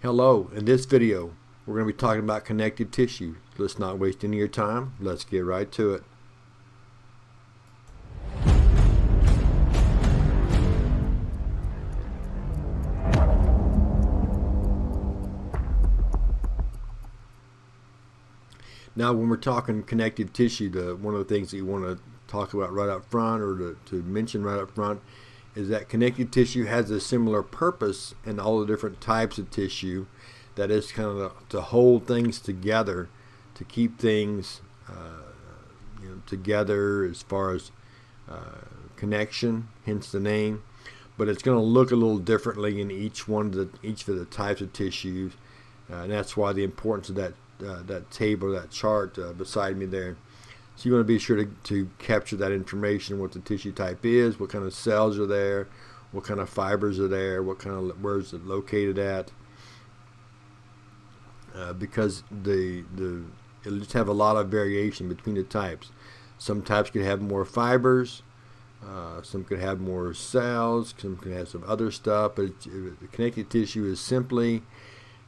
Hello, in this video we're going to be talking about connective tissue. Let's not waste any of your time. Let's get right to it. Now when we're talking connective tissue, one of the things that you want to talk about right up front, or to mention right up front, is that connective tissue has a similar purpose in all the different types of tissue. That is kind of to hold things together, to keep things together as far as connection, hence the name. But it's going to look a little differently in each of the types of tissues, and that's why the importance of that table, that chart beside me there. So you want to be sure to capture that information, what the tissue type is, what kind of cells are there, what kind of fibers are there, where is it located at. Because it'll just have a lot of variation between the types. Some types could have more fibers, some could have more cells, some could have some other stuff, but the connective tissue is simply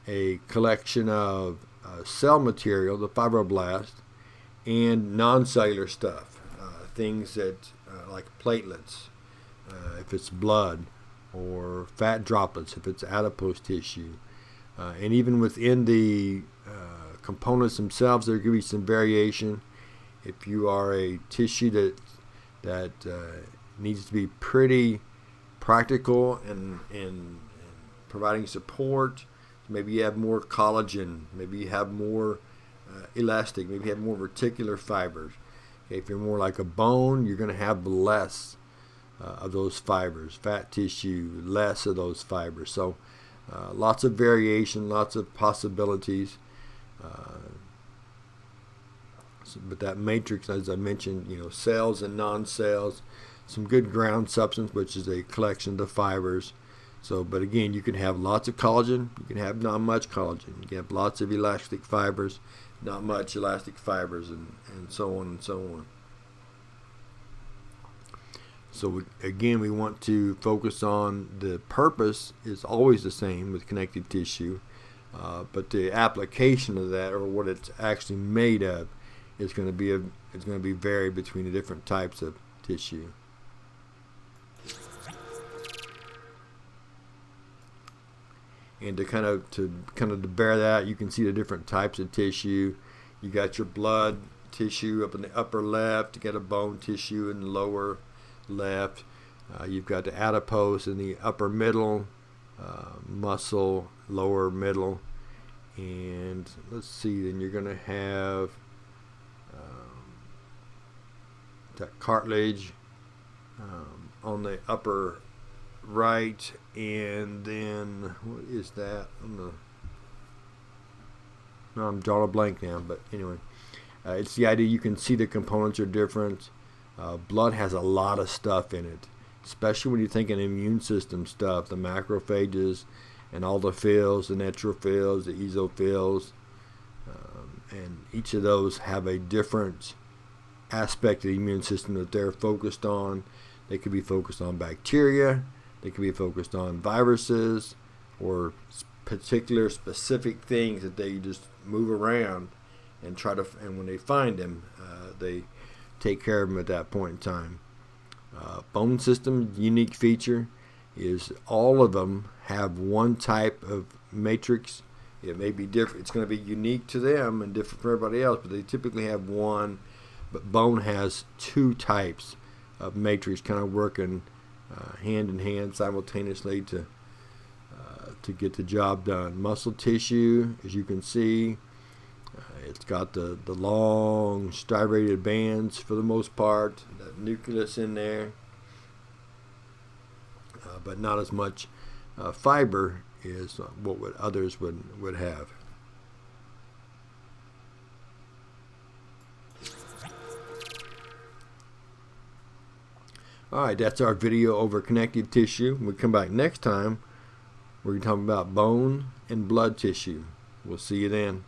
a collection of cell material, the fibroblast, and non-cellular stuff, things that like platelets, if it's blood, or fat droplets if it's adipose tissue. And even within the components themselves, there could be some variation. If you are a tissue that needs to be pretty practical and providing support, maybe you have more collagen, maybe you have more elastic, maybe you have more reticular fibers. Okay, if you're more like a bone, you're going to have less of those fibers. Fat tissue, less of those fibers. So lots of variation, lots of possibilities. But that matrix, as I mentioned, cells and non-cells, some good ground substance, which is a collection of the fibers. So, but again, you can have lots of collagen, you can have not much collagen, you can have lots of elastic fibers, not much elastic fibers, and so on and so on. So again, we want to focus on the purpose is always the same with connective tissue, but the application of that, or what it's actually made of, is going to be varied between the different types of tissue. And to bear that, you can see the different types of tissue. You got your blood tissue up in the upper left. You got a bone tissue in the lower left. You've got the adipose in the upper middle, muscle lower middle, and let's see. Then you're going to have that cartilage on the upper right, and then what is that? I'm drawing a blank now, but anyway, it's the idea you can see the components are different. Blood has a lot of stuff in it, especially when you're thinking immune system stuff, the macrophages and all the phils, the neutrophils, the eosinophils, and each of those have a different aspect of the immune system that they're focused on. They could be focused on bacteria, they could be focused on viruses, or particular specific things that they just move around and and when they find them, they take care of them at that point in time. Bone system unique feature is all of them have one type of matrix. It may be different. It's going to be unique to them and different for everybody else, but they typically have one. But bone has two types of matrix, kind of working hand in hand simultaneously to get the job done. Muscle tissue, as you can see, it's got the long striated bands for the most part, that nucleus in there, but not as much fiber as what others would have. Alright, that's our video over connective tissue. When we come back next time, we're going to talk about bone and blood tissue. We'll see you then.